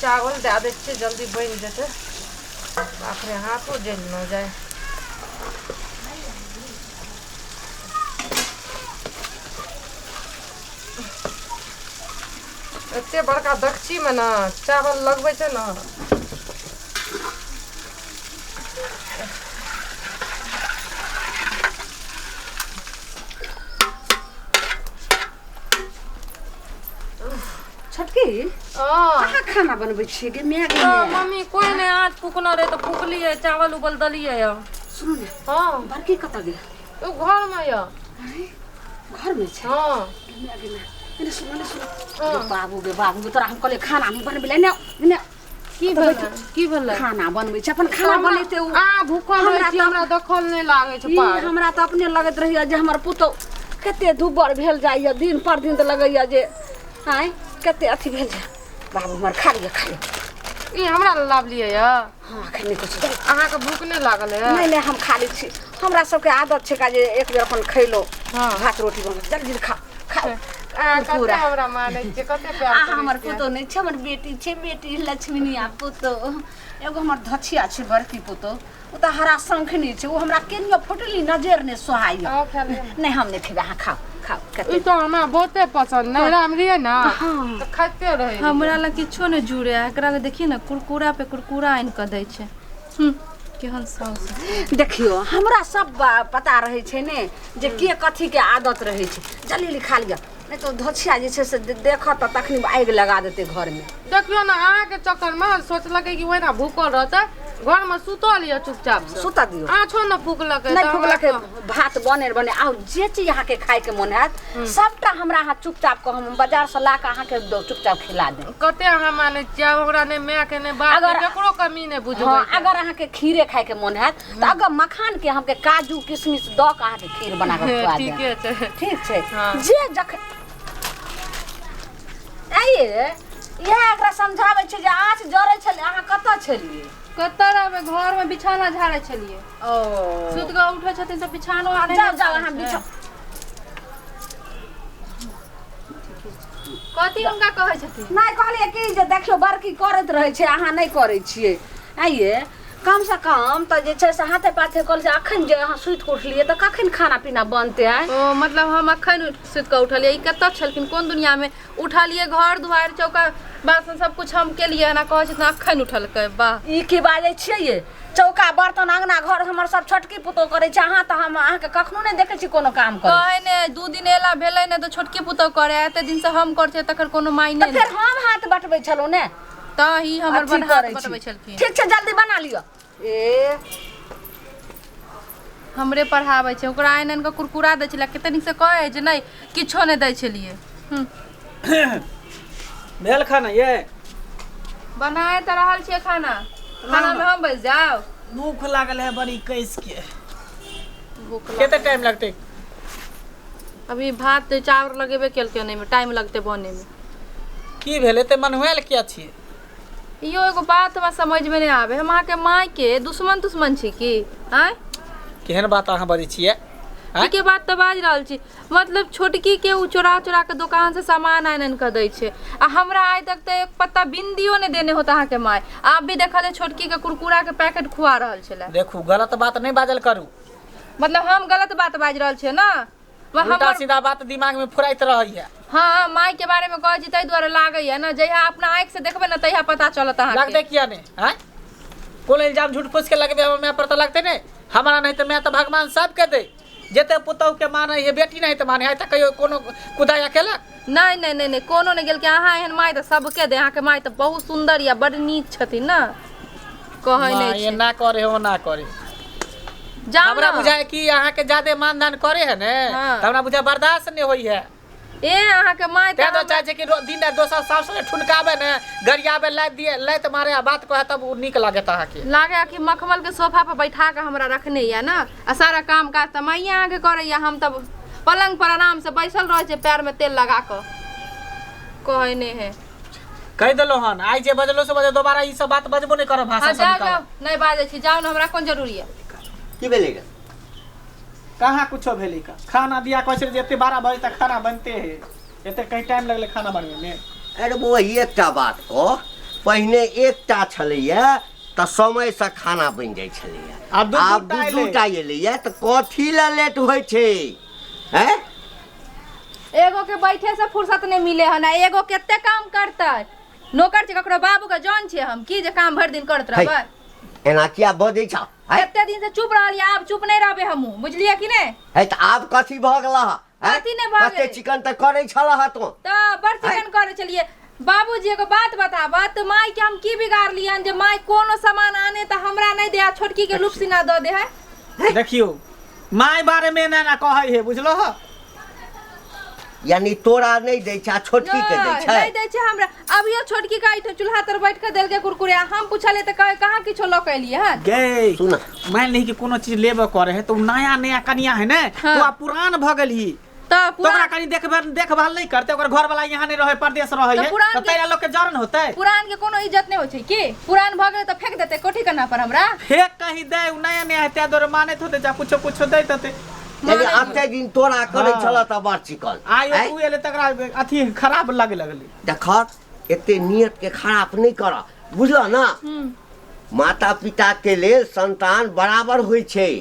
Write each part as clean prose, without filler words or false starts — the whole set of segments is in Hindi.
चावल दे दे छे जल्दी बन जेते बाप रे हाथों जल न जाए एते बड़का दक्षी में ना चावल लगबै छै ना छटकी कहाँ खाना बनबै छियै गे मैगी मम्मी कोई ने आज फूकना रहे तो फूकलिए चावल उबल दलिए सुन ने हां बड़की कत गे तो घर में या घर में छै हां मैगी में ने सुन बाबू गे तोरा हम कहले खाना नहीं बनबै ले ने की भेल खाना बनबै छै अपन खाना बनेते भूखल रहे छी हमरा देखल नहीं लागे छै पार हमरा त अपने लगत रहिया जे हमर पुतो कते दुबर भेल जाइया दिन पर दिन त लगैया जे हाय कते अथी भेल जाय बाबू हमर खा लिया ई हमरा लाभ लिए या हां अखन कुछ अहाँ के भूख नहीं लागल है नहीं हम खा ली छी हमरा सब के आदत छै का जे एक बेर अपन खैलो हां भात रोटी बन जल्दी खा कते हमरा माने छै कते प्यार करे हमर पुतो नहीं छै हमर बेटी लक्ष्मीनिया पुतो एगो हमर धछिया छै बड़की पुतो ओ त हरा शंखनी छै ओ हमरा केनियो फुटली नजर ने सोहाई नहीं हम नहीं खेबे हां खाओ ई तो हमरा बहुते पसंद नहीं राम रिए ना तो खाते रहे हमरा ला किछो ने जुड़े एकरा के देखी ना कुरकुरा पे कुरकुरा आइन क दै छै केहन साउस देखियो हमरा सब पता रहे छै ने जे के कथी के आदत रहे छै जल्दी खा लिया नहीं तो धोछिया जे छै से देखत त तखनी आगि लगा देते घर में देखियो ना अहाँ के चक्कर में सोचलकै कि ओना भूखल रहते घर में सुतल लिया चुपचाप से सुता दियो आछो न फूकलकै नहीं फूकलकै भात बने आ जे चीज यहाँ के खाए के मन हैत सबटा हमरा हाथ चुपचाप को हम बाजार से ला के अहाँ के चुपचाप खिला दे कते अहाँ माने छियै हमरा ने माय के ने बाप के केकरो कमी ने बुझबै अगर अहाँ के खीरे खाए के मन हैत त अगर मखान के हमके काजू किशमिश द के अहाँ के खीर बना के खुआ दे ठीक छै जे जख आइए यह एकरा समझाबै छै जे आँच जरै छले अहाँ कत छलिए कतरा में घर में बिछाना झाड़े छलिए सुत के उठे छथिन त बिछानो आने जाओ अहाँ बिछा कथी उनका कहै छथिन नहीं कहलिए कि जे देखियो बड़की करत रहे छै अहाँ नहीं करै छिए आइए कम से कम त जे छै से हाथे पाथे कल से अखन जे अहाँ सुत के उठलिए त कखन खाना पीना बनते है ओ मतलब हम अखन सुत के उठलिए ई कत छलखिन कोन दुनिया में उठलिए घर दुआर चौका बासन सब कुछ हम के लिए ना कहै छथिन अखन उठलकै वाह ई की बाजै छियै ये चौका बर्तन अंगना घर हमर सब छोटकी पुतो करे छै अहाँ त हम अहाँ के कखनो नहीं देखे छी कोनो काम करे कहै ने 2 दिन एला भेलै ने त छोटकी पुतो करे एते दिन से हम कर छै तकर कोनो मायने फिर हम हाथ बटबै छलो ने त ही हमर बन हाथ बटबै छलखिन ठीक छै जल्दी बना लियो ए हमरे पढ़ाबै छै ओकरा आइनन के कुरकुरा दै छलै कते नीक से कहै जे नहीं किछो नहीं दै छलिए भेल खाना ये बनाए त रहल छियै खाना में हम बैस जाओ भूख लागल है बड़ी कैस के भूख कितना टाइम लगते अभी भात चावल लगेबे केलके नहीं में टाइम लगते बने में की भेले ते मनहुएल क्या छी यो एगो बात हमरा समझ में नहीं आवे हम अहाँ के माय के दुश्मन छी की हैं केहन बात अहाँ बजै छियै के बात तो बाज रहल छी मतलब छोटकी के उ चोरा के दुकान से सामान आनन के दै छै आ हमरा आइ तक त एक पत्ता बिंदियो ने देने होता अहाँ के माय आप भी देखले छोटकी के कुरकुरा के पैकेट खुआ रहल छले देखू गलत बात नहीं बाजल करू मतलब हम गलत बात बाज रहल छै ना उल्टा सीधा बात दिमाग में फुराइत रहैया हां माय के बारे में कहै छी तै द्वारा लागैया ना जहिया अपना आंख से देखबे ना तहिया पता चलत अहाँ के लगते किया ने हैं कोन इल्जाम झूठ फूस के लगबे मैं पर तो लगते ने हमरा नहीं तो मैं तो भगवान सब के दे जेते पुतौ के माने ये बेटी नहीं तो माने त कहियो कोनो कुदाया केला नहीं कोनो ने गेल के अहाँ एहन माय त सबके दे अहाँ के माय त बहुत सुंदर या बड़ नीक छथिन ना कहै नहीं ये ना करे हो ना करे हमरा बुझाय कि अहाँ के ज्यादा मानदान करे है ने हमरा बुझा बर्दाश्त नहीं होई है ए अहाँ के माय त तो चाहे कि दिन दोसर सास से ठुनकावे ने गरियावे ला दिए लैत मारे बात कहे तब नीक लागत अहाँ के लागे कि मखमल के सोफा पर बैठा के हमरा रखने या ना आ सारा काम काज त माय अहाँ के करे या हम तब पलंग पर आराम से बैसल रह छै पैर में तेल लगा के कहै ने है कह देलो हन आई जे बजलो से बजे दोबारा ई सब बात बजबो नहीं करब भाषा सब जाओ नहीं बाजे छी जाओ ना हमरा कोन जरूरी है की भेलेगा कहाँ कुछ भेली का खाना दिया कैसे जेते 12 बजे तक खाना बनते है एते कहीं टाइम लगले खाना बनवे में अरे वो ही एकटा बात को पहिने एकटा छलैया त समय से खाना बनि जाइ छलैया आब दूटा एलैया त कथी ला लेट होइ छै हैं? एगो के बैठे से फुर्सत नहीं मिले है ना, एगो केते काम करते नौकर छे ककरो बाबू के जान छे हम की जे काम भर दिन करत रहबै। एना किया बजै छ? केते दिन से चुप रहलिए, आब चुप नहीं रहबे हमहू, बुझलिए कि नहीं? है त आब कथी भ गेल ह? कथी नहीं भ गेल? चिकन त करै छल तो त बड़ चिकन करे चलिए। बाबूजी एगो बात बताबा त माई के हम की बिगाड़ लियन जे माई कोनो सामान आने त हमरा नहीं दे, छोटकी के लुपसिना द दे है। देखियो माय बारे में ना कहै है, बुझलो ह? यानी तोरा नहीं दै छ, छोटकी के दै छ? नहीं दै छ हमरा। अब यो छोटकी का इठो चूल्हा तर बैठ के देल के कुरकुरे, हम पूछले त कहे कहां किछो ल के लिए है। गे सुन, मान ली कि कोनो चीज लेबे करे है तो नया नया कनिया है ना, तो आ पुरान भ गेल ही त तोरा कनी देखभाल नहीं करते, ओकर घर वाला यहाँ नहीं रहे, परदेश रहे है, तो तेरा लोग के जरन होते। पुरान के कोनो इज्जत नहीं होय छै की? पुरान भ गेल त फेंक देते कोठी करना पर हमरा। फेंक कहीं दे, नया नया है ते दर माने होते, जा कुछो कुछो दे देते। यानी आते दिन तोरा करे छल त बड़ चिकन आयो तू एले तकरा अथी खराब लागे लगली। देख एते नियत के खराब नहीं कर, बुझल ना? माता पिता के लेल संतान बराबर होय छै,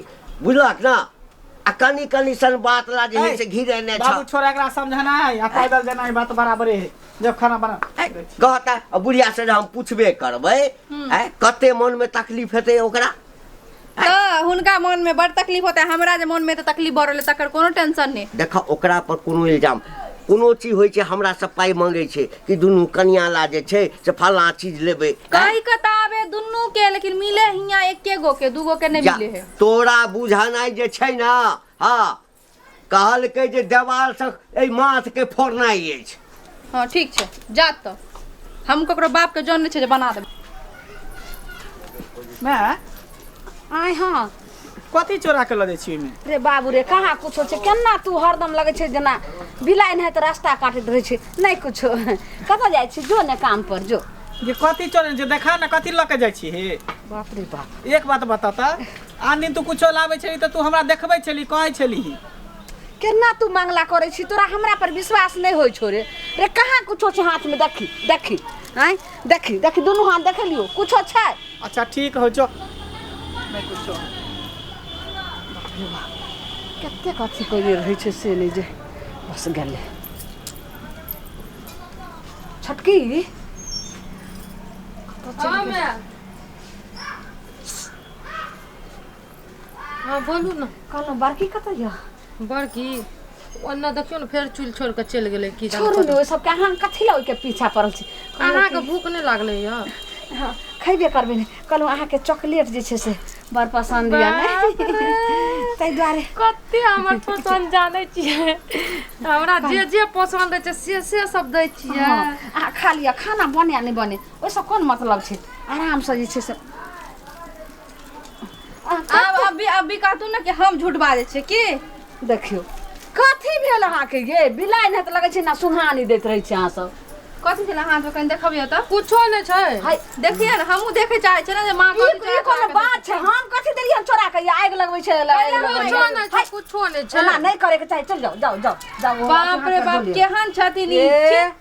बुझलक ना? आ कनी कनी सन बात ला जे है से घिरे ने छ। बाबू छोरा एकरा समझना है, आ पैदल जाना है, बात बराबर है। जब खाना बना कहता बुढ़िया से हम पूछबे करबै कते मन में तकलीफ हेतै ओकरा। त हुनका मन में बड़ तकलीफ होता है, हमरा जे मन में त तकलीफ बरले तकर कोनो टेंशन नहीं। देख ओकरा पर कोनो इल्जाम कोनो चीज होय छै, हमरा से पाई मांगे छै कि दुनू कन्या ला जे छै से फला चीज लेबै। कई कताबे दुनू के, लेकिन मिले हिया एके गो के, दूगो के नहीं मिले है। तोरा बुझानाइ जे छै ना, हां कहलकै जे देवाल से ए माथ के फोड़नाइ अछि। हां ठीक छै, जा त हम ककरो बाप के जन नहीं छै जे बना देब। मैं आय हां कथी चोरा के ल दे छी में? रे बाबू रे कहाँ कुछो छै, केना तू हरदम लगे छै जना बिलाइन है त रास्ता काटत रहे छै, नहीं कुछो। कतऽ जाइ छी? जो ने काम पर जो। ये कथी चोरे जे देखा ना कथी ल के जाइ छी हे? बाप रे बाप, एक बात बता त, आन दिन तू कुछो लाबै छली त तू हमरा देखबै छली, कहै छली केना तू मांगला करे छी? तोरा हमरा पर विश्वास नहीं होय छो रे। रे कहाँ कुछो छै हाथ में? देखी देखी आय देखी देखी दोनों हाथ देख लियो, कुछो छै? अच्छा ठीक हो जो, नहीं कुछो। कते कथी कइले रहै छै से नहीं जे बस गेले। छटकी हां मैं हां बोलू ना। कहलो बड़की कतऽ या? बड़की ओन्ना देखियो ना, फेर चूल छोड़ के चल गेले की जाने। छोड़ू ने ओइ सब के, अहाँ कथी ला ओइ के पीछा पड़ल छी? अहाँ के भूख नहीं लागले या? हां खइबे करबे ने। कहलो अहाँ के चॉकलेट जे छै से बड़ पसंद या ने, तै दुआरे कते हमर पसंद जाने छियै, हमरा जे पसंद है से सब दै छियै। आ खा लिया, खाना बने नहीं बने ओइ सब कोन मतलब छै? आराम से जे छै से अब अभी कहतू ना कि हम झूठ बाजे छे की? देखियो कथी भेल अहाँ के ये? बिलाइन है त लगे छै ना सुहानी दैत रहे छै अहाँ सब। कथी छला हाथ में कहीं देखबियो त? कुछो नहीं छै। हाय देखिए ना, हमहू देखे चाहे छै ना जे मां कथी ई कोनो बात छै? हम कथी देलियै चोरा के? आग लगबै छै, कुछो नहीं छै, कुछो नहीं छै। ना नहीं करे के चाही, चल जाओ जाओ जाओ जाओ। बाप रे बाप, केहन छथिन ई?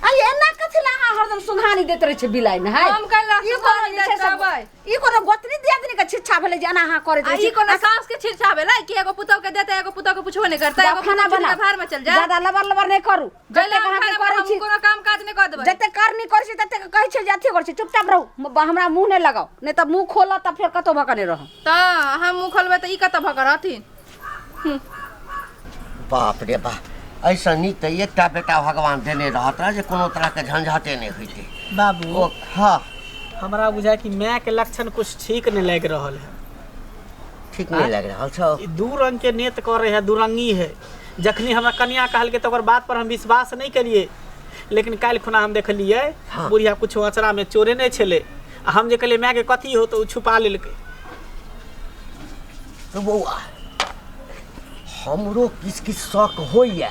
अरे एना कथी ला अहाँ हरदम सुहानी दैत रहे छै बिलाइन? है हम कहला ई कोनो जे छै सब ई कोनो गोतनी दियादनी के छिछा भेलै जे एना अहाँ करैत आ रहे ई कोनो सास के छिरछा भेलै कि एगो पुतौ के देते, एगो पुतौ के पुछबो नहीं करता, एगो खाना बना भार में चल जा। ज्यादा लबर लबर नहीं करू। जते कहाँ के करै छी, कोनो काम काज नहीं कर देबै। जते करनी करै छी तते कहै छै जे अथी करै छी, चुपचाप रहू, हमरा मुंह नहीं लगाओ, नहीं त मुंह खोला त फिर कतो भकने रह। त हम मुंह खोलबै त ई कत भकर हथिन? बाप रे बाप, ऐसा नीक त एकटा बेटा भगवान देने रहत जे कोनो तरह के झंझटे नहीं होइते। बाबू हाँ हमरा बुझाय कि माय के लक्षण कुछ ठीक नहीं लग रहल है। ठीक नहीं लग रहा छौ? ई दू रंग के नेत करे है, दुरंगी है। जखनी हमरा कन्या कहल के तो ओकर बात पर हम विश्वास नहीं करिए, लेकिन काल खुना हम देखलिए बुढ़िया कुछ अचरा में चोरे नहीं छले, हम जे कहले माय के कथी हो तो छुपा लेलके। तो बौआ हमरो किस किस शौक होइया,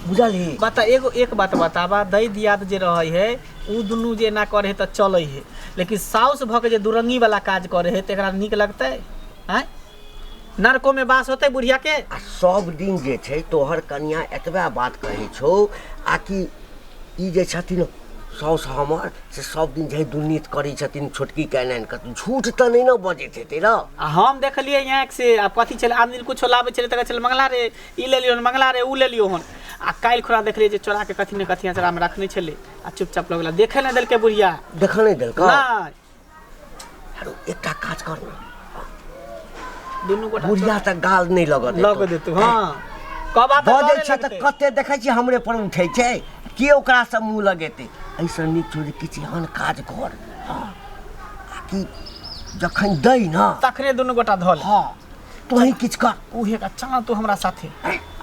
बुझल है? बता एक बात बताबा, दै दियाद जे रहे है उ दुनू जे ना करे है त चले है, लेकिन साउस भक जे दुरंगी वाला काज करे है तेकरा निक लगते हैं? नरको में बास होते बुढ़िया के? आ सब दिन जे छै तोहर कन्या एतबा बात कहै छौ, आ कि ई जे छथिन साउस हमर से सब दिन जे दुर्नीत करै छथिन छोटकी कैनन के झूठ त नहीं न बजैत हेतै र आ हम देखलिए यहाँ से अब कथी चले आदमी कुछ लावे चले त चल मंगला रे ई ले लियो मंगला रे ऊ ले लियो हन आ काल खुरा देखलिए जे चोरा के कथी ने कथी अचरा में रखने छले आ चुपचाप लगला देखे न देलके बुढ़िया देख नहीं देलका नहीं हेरो एकटा काज कर न दुनु गोटा बुढ़िया त गाल नहीं लगत लग देतु हां कब बात बजै छ त कते देखै छी हमरे पर उठै छै के ओकरा से मुंह लगेतै ऐसा नीक छोड़ किछि हन काज कर कि जखन दै न तखने दुनु गोटा धल हां तोही किछ कर उहे का चल तू हमरा साथे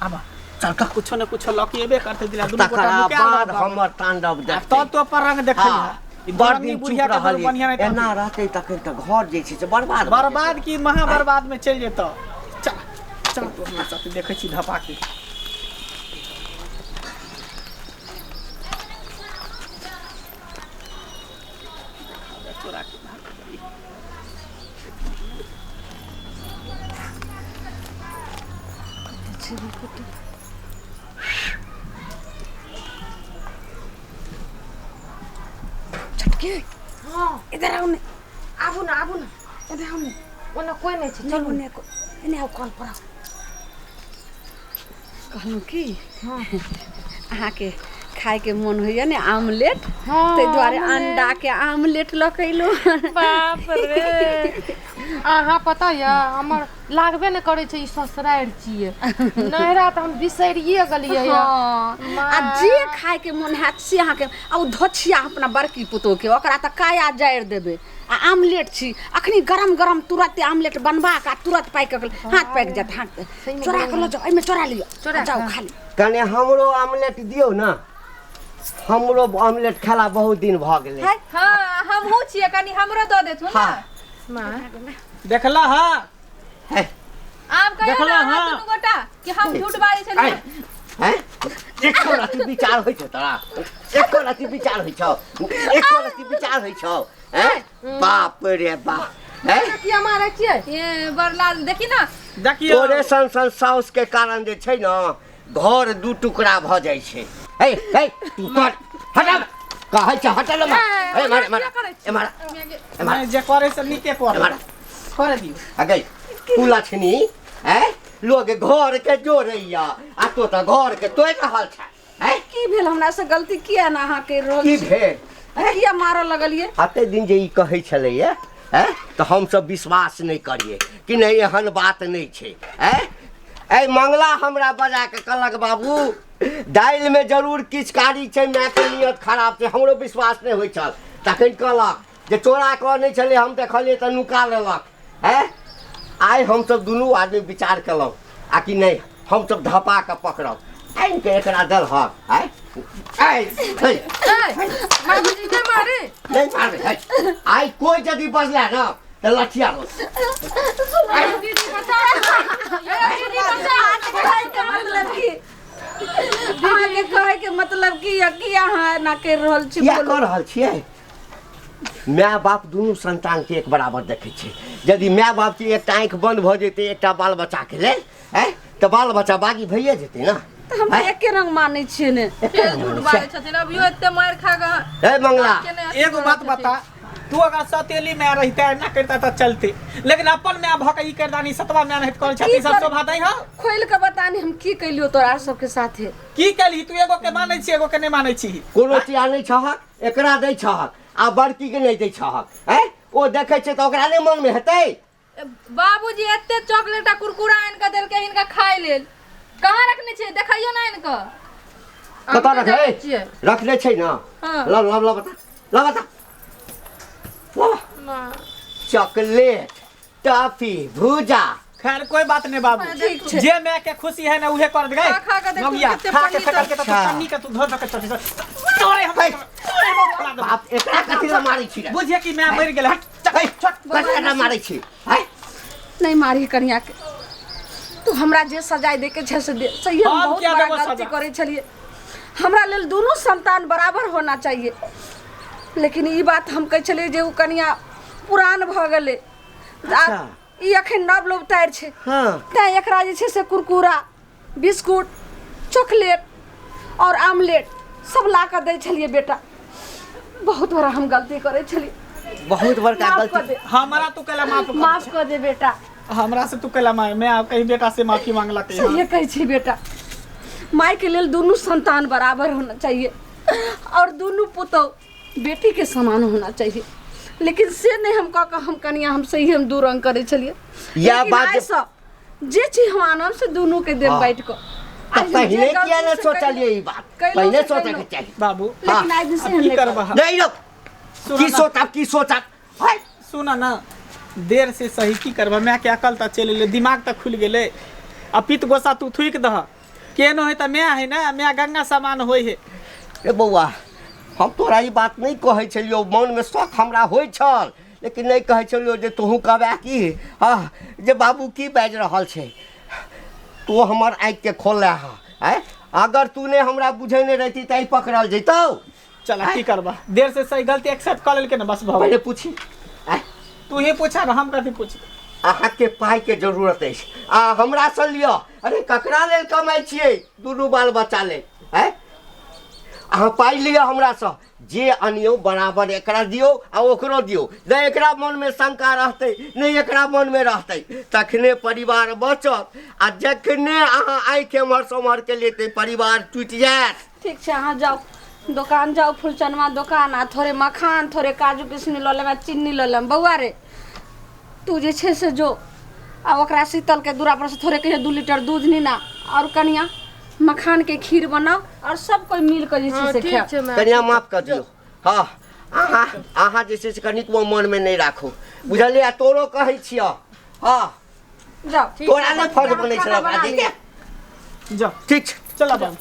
आबा चल का कुछो न कुछो लकी एबे करते दिला दुनु गोटा तकरा मुके बाद हमर तांडव देख तो पर रंग देखै बड़ दिन बुढ़िया के बढ़िया नहीं एना रहते तखन त घर जे छै से बर्बाद की महा बर्बाद में चल जेतो चल चल तू हमरा साथे देखै छी धपा के चोरा के छटके हां इधर आओ ने आबू ना इधर आओ ने ओना कोई नहीं छै चलो ने इने आओ कॉल पर कहलू की हां अहाँ के खाए के मन होइए ने आमलेट हाँ, ते द्वारे अंडा के आमलेट लकैलो बाप रे अहाँ पता या हमर लागबे न करे छै ई ससुरार छिए नहरा त हम बिसरिए गेलिए या आ जे खाए के मन हैत से अहाँ के आ उ धोछिया अपना बड़की पुतो के ओकरा त काया जाड़ देबे आ आमलेट छी अखनी गरम गरम तुरंत आमलेट बनबा का तुरंत पाक के हाथ पाक जात हाथ चोरा के लो जाओ एमे चोरा लियो चोरा जाओ खा ली कने हमरो आमलेट दियौ ना हमरो आमलेट खाला बहुत दिन भ गेलै हां हमहू छिए कनी हमरो द देथु ना मां देखला हां आब कहियो ना दुनु गोटा कि हम झूठ बाजै छलिए हैं एको राति विचार होइ छ तोरा एको राति विचार होइ छ एको राति विचार होइ छ हैं बाप रे बाप हैं की हमारा छिए ये बरलाल देखी ना देखियो तोरे सन साउस के कारण जे छै न घर दू टुकड़ा भ जाइ छै हे हे तू कर हटा कहै छ हटा ल ए मार मैं जे करे से नीके करे दियो अगे तू लछनी हैं लोग घर के जोड़ैया आ तो त घर के तोय रहल छ हैं की भेल हमरा से गलती किया ना अहाँ के रोल की भेल किया मारऽ लगलिए आते दिन जे ई कहै छलैया हैं तो हम सब विश्वास नहीं करिए कि नहीं एहन बात नहीं छै हैं ए मंगला हमरा बजा के कहलक बाबू दाइल में जरूर किछ कारी छै माय के नियत खराब छै हमरो विश्वास नहीं होय छल तखन कहलक जे चोरा क नहीं छले हम देखलिए त नुका लेलक हैं आइ हम सब दुनू आदमी विचार केलौ आ कि नहीं हम सब धपा के पकड़ब आइन के एकरा दल ह हैं बाबूजी के मारे नहीं मारे आई कोई यदि बजला ना तो लठिया लो दीदी बचा दीदी बचा मतलब की अहाँ के कहे के मतलब की या कि अहाँ ना कर रहल छी क्या कर रहल छियै माय बाप दुनू संतान के एक बराबर देखे छै यदि माय बाप के एकटा आंख बंद भ जेतै एकटा बाल बच्चा के लेल हैं तो बाल बच्चा बागी भइए जेतै ना हम एके रंग मानै छियै ने झूठ बाजै छथिन अभियो एते मार खा ग ए मंगला एगो बात बता तू अगर सतेली में रहते ना करता तो चलते लेकिन अपन में भक ई करदानी सतवा में रहत कर छती सब शोभा दै हो खोल के बतानी हम की कइलियो तोरा सब के साथे की कली तू एगो के मानै छी एगो के नहीं मानै छी कोनो चिया नहीं छहक एकरा दै छहक आ बड़की के नहीं दै छहक हैं ओ देखे छै त ओकरा नहीं मन में हेतै बाबूजी एते चॉकलेट आ कुरकुरा इनका देल के इनका खाए लेल कहां रखने छे देखैयो ना इनका कतऽ रखे रखले छै ना हां ला बता मां चॉकलेट टॉफी भूजा खैर कोई बात नहीं बाबू ठीक छै जे मैं के खुशी है ना उहे कर दे खा के देखो मगिया कितने खा के पन्नी फेंक के तो पन्नी के तू धो धो के तोरे हम बाप एकरा कथि ला मारै छी बुझे कि मैं मर गेल हट कथि मारै छी हैं नहीं मारी कन्या के तू हमरा जे सजाय दे के छै से दे सही हम हम बहुत क्या बड़ा देबो गलती सजा? करे छलिए हमरा लेल दोनों संतान बराबर होना चाहिए लेकिन ई बात हम कह छलिए जे उ कन्या पुरान भ गेले अच्छा। ई अखन नव लोग तैयार छै हां तैं एकरा जे छै से कुरकुरा बिस्कुट चॉकलेट और आमलेट सब ला के दै छलिए बेटा बहुत बड़ा हम गलती करे छली, बहुत बड़का माफ कर गलती। दे, हमरा तू कला माफ कर दे बेटा। हमरा से तू कला मैं कहीं बेटा से माफी मांगला के सही कहै छी बेटा, माय के लेल दोनों संतान बराबर होना चाहिए और दोनों पुतौह बेटी के समान होना चाहिए, लेकिन से नहीं हम कह हम कनिया हम सही हम दू रंग करे छलिए। या बात जे चीज हम आनंद से दोनों के देम बैठ को पहले किया ना सोचलिए ई बात, पहले सोचे के चाहिए बाबू। लेकिन आज से की करबा नहीं लो की सोचा हाय सुना ना, देर से सही की करबा, मैं के अकल तक चले ले, दिमाग तक खुल गेले। आ पित गोसा तू थुइक दह केनो है त मैं है ना, मैं गंगा समान होय है। ए बौआ हम तोरा ई बात नहीं कहै छलियो, मन में शौक हमरा होय छल, लेकिन नहीं कहै छलियो जे तोहू कहबे की हां जे बाबू की बाज रहल छै। तू हमर आँख के खोले है, अगर तूने हमरा बुझेने रहती त ई पकड़ल जैतौ। चल की करबा, देर से सही गलती एक्सेप्ट कर लेल के ना बस भाव। पहले पूछी तू ही पूछा ना, हम कथी पूछ। अहाँ के पाई के जरूरत है, हमरा से लियो। अरे ककरा लेल कमाई छियै, दुनू बाल बच्चा लेल है। अहाँ पाई लियो हमरा से, जे अनियो बराबर एकरा दियो आ ओकरो दियो। नहीं एकरा मन में शंका रहते, नहीं एकरा मन में रहते, तखने परिवार बचत। आ जखने अहाँ आई के मर समर के लेते परिवार टूट जायत। ठीक छै, अहाँ जाओ दुकान जाओ, फुलचनमा दुकान, आ थोड़े मखान थोड़े काजू किशमिश ल लेब, चीनी ल लेब। बउआ रे तू जे छै से जो आ ओकरा शीतल के दूरा पर से थोड़े कहिए 2 लीटर दूध नीना और कनिया मखान के खीर बनाओ और सब कोई मिल के जे छै से खाओ। कनिया माफ कर दियो। हाँ अहाँ जे छै से कनिको मन में नहीं राखू, बुझलिए। तोरो कहै छियो जाओ तोरा ने फर्ज बनै छै, ठीक है जा ठीक छै चला बाबू।